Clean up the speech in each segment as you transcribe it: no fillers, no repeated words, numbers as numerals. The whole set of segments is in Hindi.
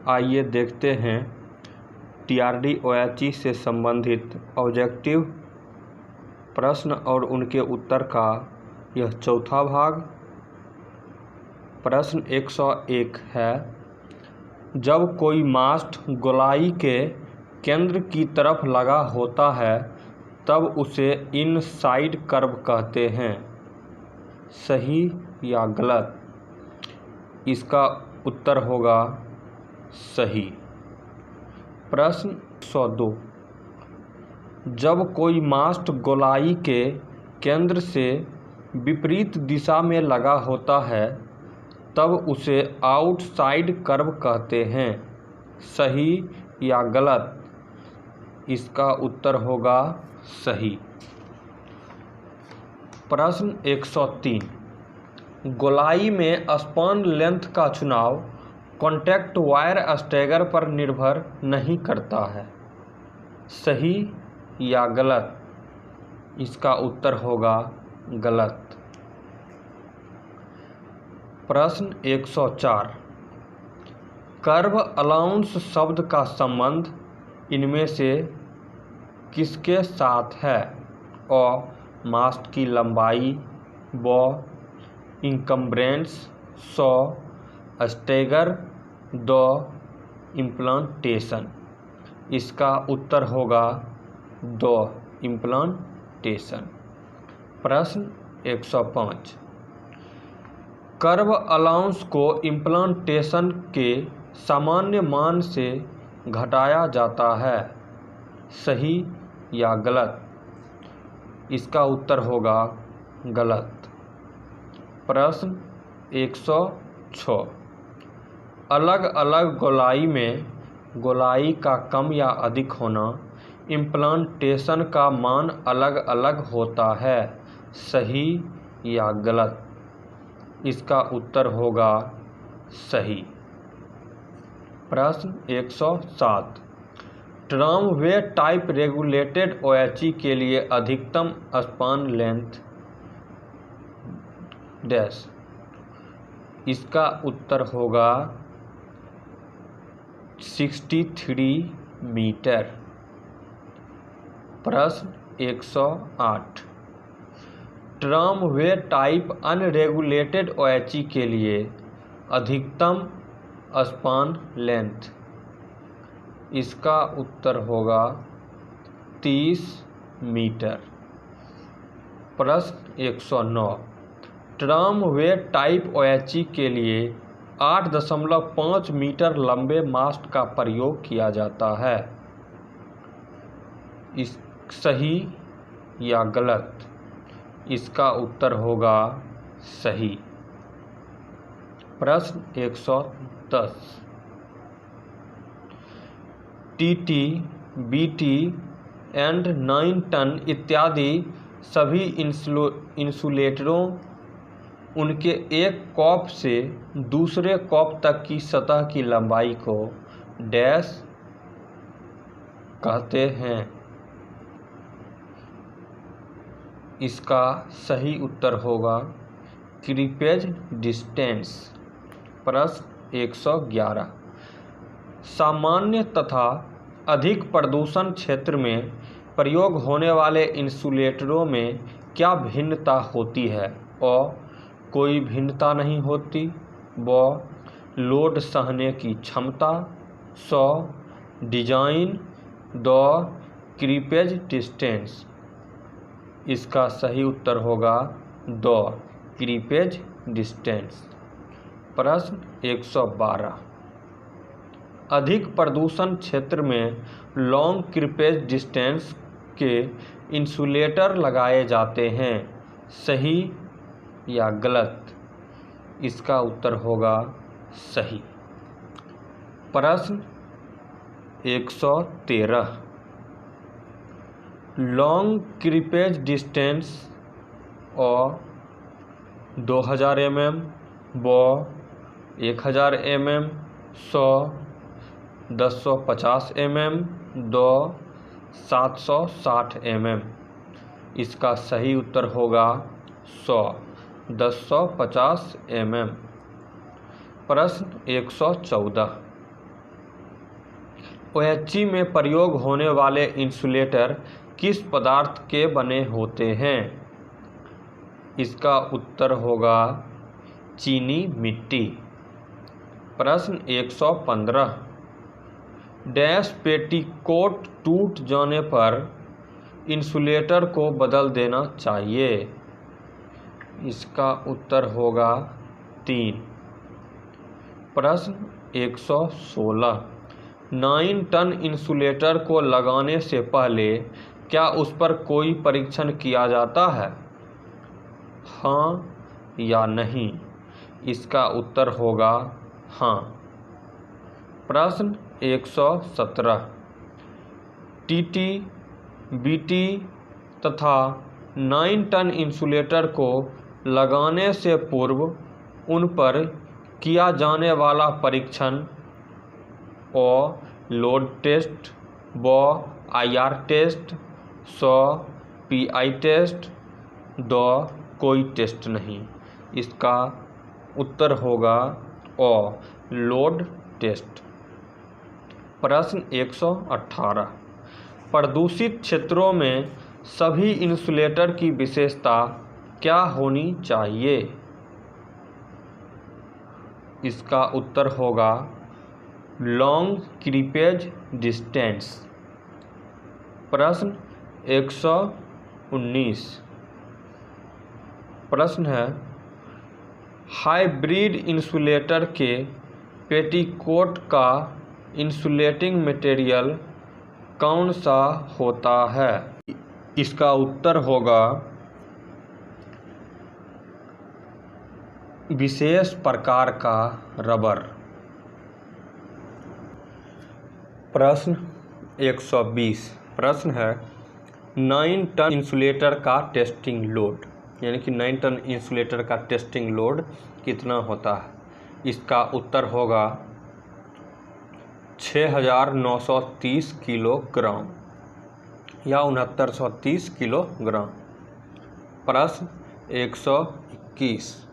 आइए देखते हैं TRD-OHE से संबंधित ऑब्जेक्टिव प्रश्न और उनके उत्तर का यह चौथा भाग। प्रश्न 101 है, जब कोई मास्ट गोलाई के केंद्र की तरफ लगा होता है तब उसे इनसाइड कर्व कहते हैं। सही या गलत? इसका उत्तर होगा सही। प्रश्न 102, जब कोई मास्ट गोलाई के केंद्र से विपरीत दिशा में लगा होता है तब उसे आउटसाइड कर्व कहते हैं। सही या गलत? इसका उत्तर होगा सही। प्रश्न 103, गोलाई में स्पान लेंथ का चुनाव कॉन्टैक्ट वायर स्टैगर पर निर्भर नहीं करता है। सही या गलत? इसका उत्तर होगा गलत। प्रश्न 104, कर्व अलाउंस शब्द का संबंध इनमें से किसके साथ है? अ मास्ट की लंबाई, ब इनकम्ब्रेंस, स स्टैगर, द इम्प्लांटेशन। इसका उत्तर होगा द इम्प्लांटेशन। प्रश्न 105, कर्व अलाउंस को इम्प्लांटेशन के सामान्य मान से घटाया जाता है। सही या गलत? इसका उत्तर होगा गलत। प्रश्न 106, अलग अलग गोलाई में गोलाई का कम या अधिक होना इम्प्लांटेशन का मान अलग अलग होता है। सही या गलत? इसका उत्तर होगा सही। प्रश्न 107, ट्रामवे टाइप रेगुलेटेड OHE के लिए अधिकतम स्पान लेंथ डैश। इसका उत्तर होगा 63 मीटर। प्रश्न 108, ट्रामवे टाइप अनरेगुलेटेड OHE के लिए अधिकतम स्पान लेंथ। इसका उत्तर होगा 30 मीटर। प्रश्न 109, ट्रामवे टाइप OHE के लिए 8.5 मीटर लंबे मास्ट का प्रयोग किया जाता है। सही या गलत? इसका उत्तर होगा सही। प्रश्न 110, TT, BT एंड 9 टन इत्यादि सभी इंसुलेटरों उनके एक कॉप से दूसरे कॉप तक की सतह की लंबाई को डैश कहते हैं। इसका सही उत्तर होगा क्रीपेज डिस्टेंस। प्रश्न 111, सामान्य तथा अधिक प्रदूषण क्षेत्र में प्रयोग होने वाले इंसुलेटरों में क्या भिन्नता होती है? अ कोई भिन्नता नहीं होती, ब लोड सहने की क्षमता, स डिजाइन, द क्रीपेज डिस्टेंस। इसका सही उत्तर होगा द क्रीपेज डिस्टेंस। प्रश्न 112, अधिक प्रदूषण क्षेत्र में लॉन्ग क्रीपेज डिस्टेंस के इंसुलेटर लगाए जाते हैं। सही या गलत? इसका उत्तर होगा सही। प्रश्न 113, लॉन्ग क्रीपेज डिस्टेंस अ 2000 mm, ब 1000 mm, स 1050 mm, द 760 mm। इसका सही उत्तर होगा 1050 mm। प्रश्न 114, OHE में प्रयोग होने वाले इंसुलेटर किस पदार्थ के बने होते हैं? इसका उत्तर होगा चीनी मिट्टी। प्रश्न 115। डैश पेटीकोट टूट जाने पर इंसुलेटर को बदल देना चाहिए? इसका उत्तर होगा 3। प्रश्न 116। 9 टन इंसुलेटर को लगाने से पहले क्या उस पर कोई परीक्षण किया जाता है? हाँ या नहीं? इसका उत्तर होगा हाँ। प्रश्न 117। TT, BT तथा 9 टन इंसुलेटर को लगाने से पूर्व उन पर किया जाने वाला परीक्षण अ. लोड टेस्ट, ब. IR टेस्ट, स. PI टेस्ट, द. कोई टेस्ट नहीं। इसका उत्तर होगा अ. Load test. प्रश्न 118। प्रदूषित क्षेत्रों में सभी इंसुलेटर की विशेषता क्या होनी चाहिए? इसका उत्तर होगा लॉन्ग क्रीपेज डिस्टेंस। प्रश्न 119। प्रश्न है हाइब्रिड इंसुलेटर के पेटीकोट का इंसुलेटिंग मटेरियल कौन सा होता है? इसका उत्तर होगा विशेष प्रकार का रबर। प्रश्न 120। प्रश्न है 9 टन इंसुलेटर का टेस्टिंग लोड, यानी कि 9 टन इंसुलेटर का टेस्टिंग लोड कितना होता है? इसका उत्तर होगा 6930 किलोग्राम या 6930 किलोग्राम। प्रश्न 121।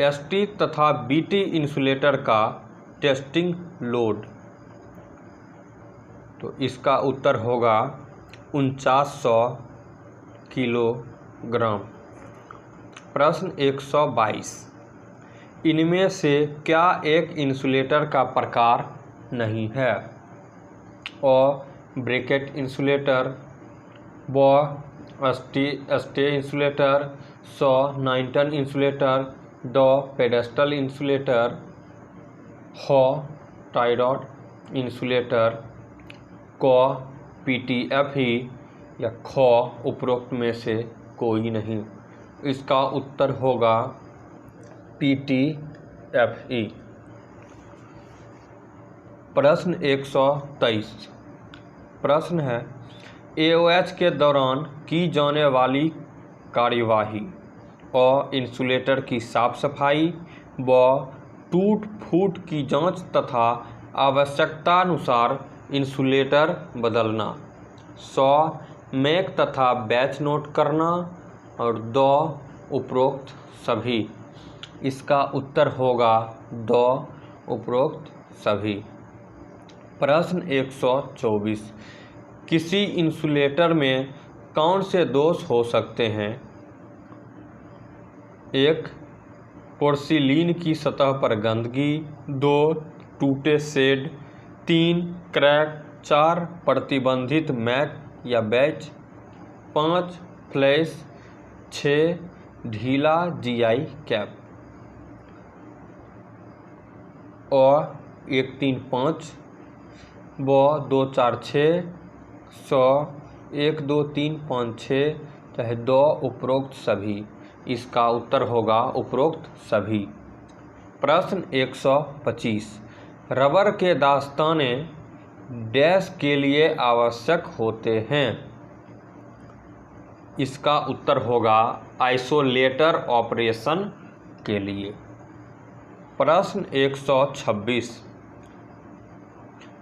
ST तथा BT इंसुलेटर का टेस्टिंग लोड, तो इसका उत्तर होगा 4900 किलोग्राम। प्रश्न 122। इनमें से क्या एक इंसुलेटर का प्रकार नहीं है? अ. ब्रैकेट इंसुलेटर, ब. स्टे इंसुलेटर, स. 9 टन इंसुलेटर, ड. पेडेस्टल इंसुलेटर, ह. टाई-रॉड इंसुलेटर, क. PTFE या ख. उपरोक्त में से कोई नहीं। इसका उत्तर होगा PTFE। प्रश्न 123। प्रश्न है AOH के दौरान की जाने वाली कार्यवाही: अ. इंसुलेटर की साफ सफाई, ब. टूट फूट की जांच तथा आवश्यकतानुसार इंसुलेटर बदलना, स. मैक तथा बैच नोट करना, और द. उपरोक्त सभी। इसका उत्तर होगा द. उपरोक्त सभी। प्रश्न 124। किसी इंसुलेटर में कौन से दोष हो सकते हैं? 1. पोर्सिलीन की सतह पर गंदगी, 2. टूटे शेड, 3. क्रैक, 4. प्रतिबंधित मैक या बैच, 5. फ्लैश, 6. ढीला GI कैप। अ. 1 3 5, ब. 2 4 6, स. 1 2 3 5 6, चाहे द. उपरोक्त सभी। इसका उत्तर होगा उपरोक्त सभी। प्रश्न 125। रबर के दस्ताने डैश के लिए आवश्यक होते हैं? इसका उत्तर होगा आइसोलेटर ऑपरेशन के लिए। प्रश्न 126।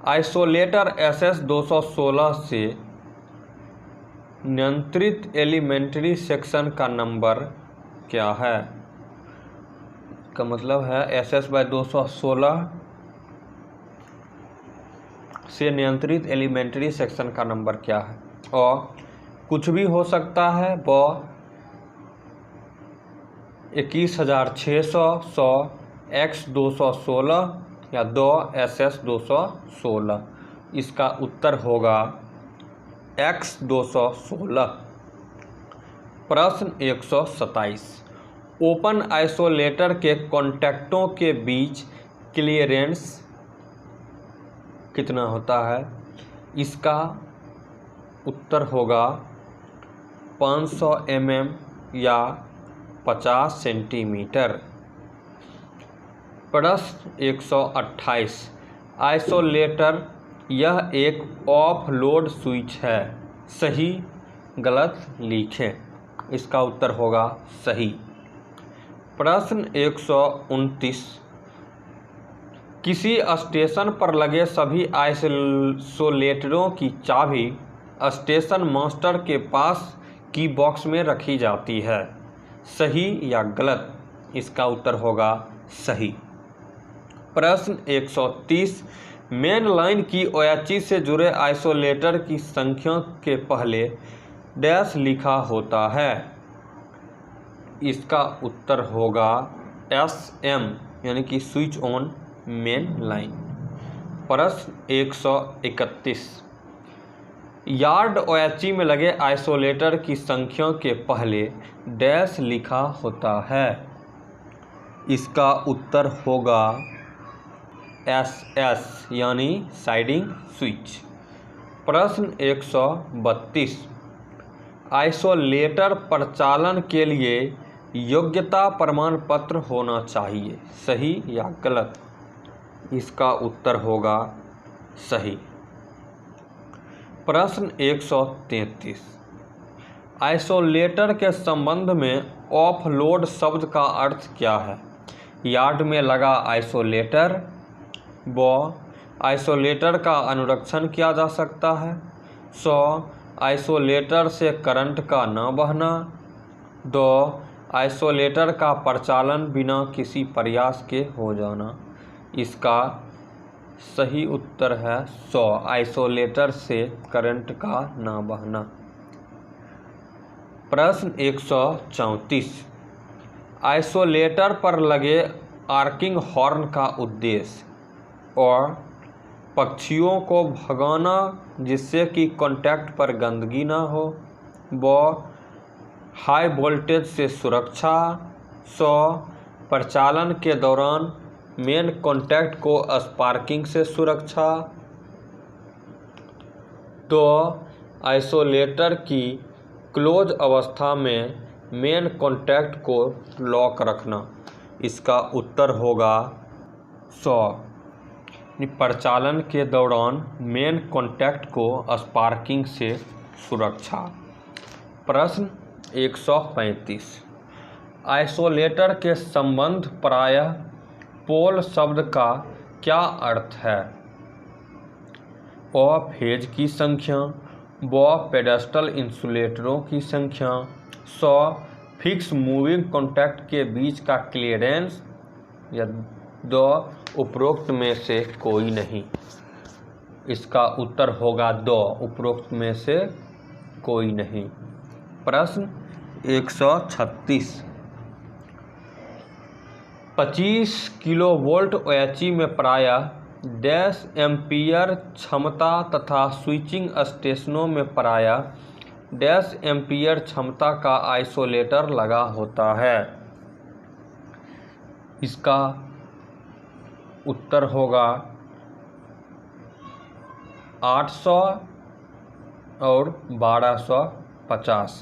आइसोलेटर SS 216 से नियंत्रित एलिमेंट्री सेक्शन का नंबर क्या है? का मतलब है SS/216 से नियंत्रित एलिमेंट्री सेक्शन का नंबर क्या है? और कुछ भी हो सकता है, वो 21,600, 100, X216 या 2 SS216। इसका उत्तर होगा X216। प्रश्न 127। ओपन आइसोलेटर के कॉन्टैक्टों के बीच क्लियरेंस कितना होता है? इसका उत्तर होगा 500 mm या 50 सेंटीमीटर। प्रश्न 128। आइसोलेटर यह एक ऑफ लोड स्विच है, सही गलत लिखें। इसका उत्तर होगा सही। प्रश्न 129। किसी स्टेशन पर लगे सभी आइसोलेटरों की चाबी स्टेशन मास्टर के पास की बॉक्स में रखी जाती है, सही या गलत? इसका उत्तर होगा सही। प्रश्न 130। मेन लाइन की OHE से जुड़े आइसोलेटर की संख्या के पहले डैश लिखा होता है। इसका उत्तर होगा SM, यानी कि स्विच ऑन मेन लाइन। प्रश्न 131। यार्ड OHE में लगे आइसोलेटर की संख्या के पहले डैश लिखा होता है। इसका उत्तर होगा SS, यानी साइडिंग स्विच। प्रश्न 132। आइसोलेटर परिचालन के लिए योग्यता प्रमाण पत्र होना चाहिए, सही या गलत? इसका उत्तर होगा सही। प्रश्न 133। आइसोलेटर के संबंध में ऑफ लोड शब्द का अर्थ क्या है? यार्ड में लगा आइसोलेटर, व आइसोलेटर का अनुरक्षण किया जा सकता है। 100 आइसोलेटर से करंट का न बहना। 2 आइसोलेटर का परिचालन बिना किसी प्रयास के हो जाना। इसका सही उत्तर है 100 आइसोलेटर से करंट का न बहना। प्रश्न 134। आइसोलेटर पर लगे आर्किंग हॉर्न का उद्देश्य और पक्षियों को भगाना जिससे कि कॉन्टैक्ट पर गंदगी ना हो, व हाई वोल्टेज से सुरक्षा। 100 परिचालन के दौरान मेन कॉन्टैक्ट को स्पार्किंग से सुरक्षा। 2 आइसोलेटर की क्लोज अवस्था में मेन कॉन्टैक्ट को लॉक रखना। इसका उत्तर होगा 100 परिचालन के दौरान मेन कॉन्टैक्ट को स्पार्किंग से सुरक्षा। प्रश्न 135। आइसोलेटर के संबंध प्रायः पोल शब्द का क्या अर्थ है? अ फेज की संख्या, ब पेडेस्टल इंसुलेटरों की संख्या। 100 फिक्स मूविंग कॉन्टैक्ट के बीच का क्लियरेंस, या 2 उपरोक्त में से कोई नहीं। इसका उत्तर होगा 2 उपरोक्त में से कोई नहीं। प्रश्न 136। 25 किलोवोल्ट OHE में प्रायः डैश एम्पीयर क्षमता तथा स्विचिंग स्टेशनों में प्रायः डैश एम्पीयर क्षमता का आइसोलेटर लगा होता है। इसका उत्तर होगा 800 और 1250।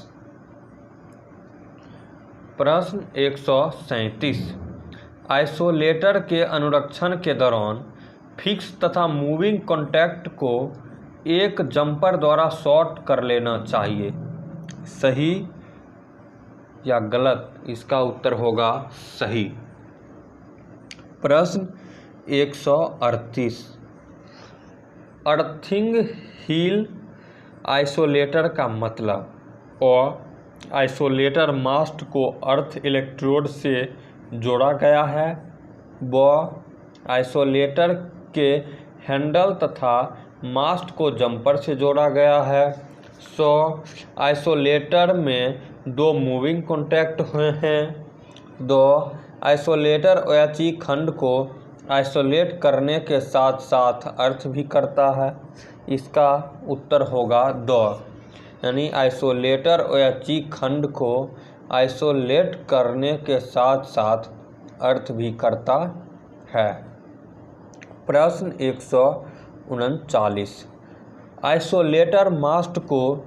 प्रश्न 137। आइसोलेटर के अनुरक्षण के दौरान फिक्स तथा मूविंग कॉन्टैक्ट को एक जंपर द्वारा शॉर्ट कर लेना चाहिए, सही या गलत? इसका उत्तर होगा सही। प्रश्न 138। अर्थिंग हील आइसोलेटर का मतलब और आइसोलेटर मास्ट को अर्थ इलेक्ट्रोड से जोड़ा गया है, व आइसोलेटर के हैंडल तथा मास्ट को जंपर से जोड़ा गया है। 100 आइसोलेटर में 2 मूविंग कॉन्टैक्ट हुए हैं। 2 आइसोलेटर OHE खंड को आइसोलेट करने के साथ साथ अर्थ भी करता है। इसका उत्तर होगा 2, यानी आइसोलेटर OHE खंड को आइसोलेट करने के साथ साथ अर्थ भी करता है। प्रश्न 139, आइसोलेटर मास्ट को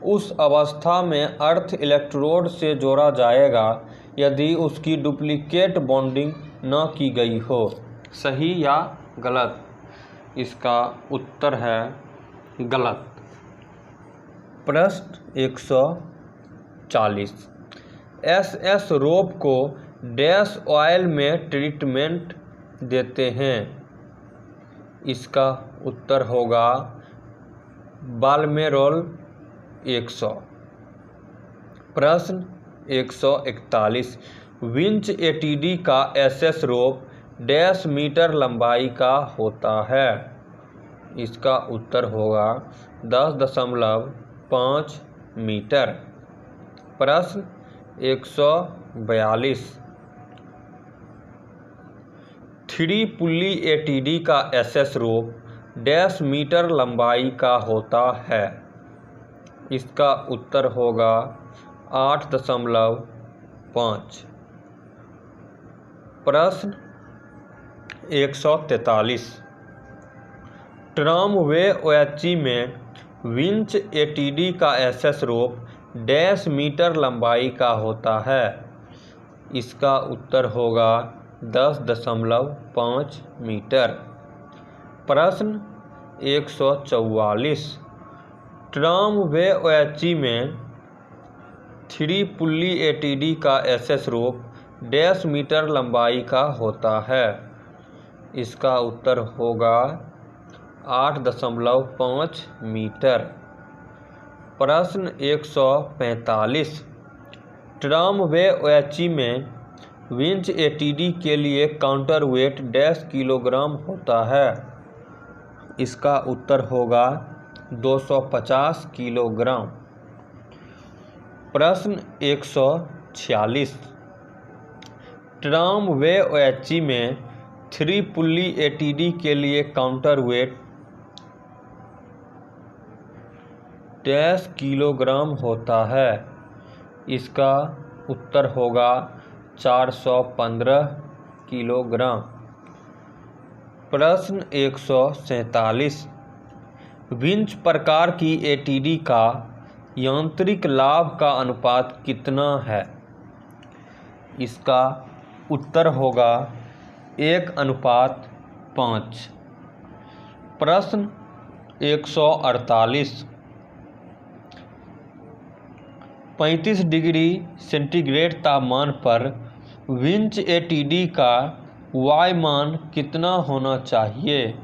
उस अवस्था में अर्थ इलेक्ट्रोड से जोड़ा जाएगा यदि उसकी डुप्लीकेट बॉन्डिंग न की गई हो। सही या गलत? इसका उत्तर है गलत। प्रश्न 140, SS रोप को डैश ऑयल में ट्रीटमेंट देते हैं। इसका उत्तर होगा बाल्मेरोल 100। प्रश्न 141, विंच ATD का SS रोप डैश मीटर लंबाई का होता है। इसका उत्तर होगा 10.5 मीटर। प्रश्न 142, 3 पुल्ली ATD का SS रोप डैश मीटर लंबाई का होता है। इसका उत्तर होगा 8.5। प्रश्न 143, ट्रामवे OHE में विंच ATD का SS रोप डैश मीटर लंबाई का होता है। इसका उत्तर होगा 10.5 मीटर। प्रश्न 144, ट्रामवे OHE में 3 पुल्ली ATD का SS रोप डैश मीटर लंबाई का होता है। इसका उत्तर होगा 8.5 मीटर। प्रश्न 145, ट्रामवे OHE में विंच ATD के लिए काउंटर वेट डैश किलोग्राम होता है। इसका उत्तर होगा 250 किलोग्राम। प्रश्न 146, ट्रामवे OHE में 3 पुल्ली ATD के लिए काउंटर वेट डैश किलोग्राम होता है। इसका उत्तर होगा 415 किलोग्राम। प्रश्न 147, विंच प्रकार की ATD का यांत्रिक लाभ का अनुपात कितना है? इसका उत्तर होगा 1:5। प्रश्न 148, 35 डिग्री सेंटीग्रेड तापमान पर विंच ATD का Y मान कितना होना चाहिए?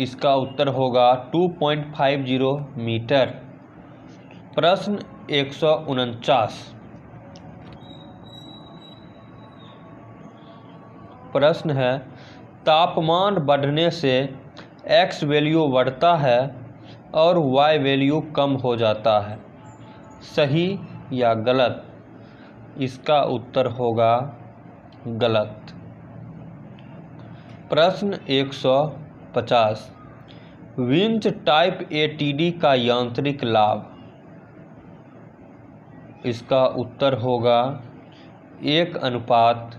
इसका उत्तर होगा 2.50 मीटर। प्रश्न 149, प्रश्न है, तापमान बढ़ने से X वैल्यू बढ़ता है और Y वैल्यू कम हो जाता है। सही या गलत? इसका उत्तर होगा गलत। प्रश्न 150, विंच टाइप ATD का यांत्रिक लाभ। इसका उत्तर होगा 1:5।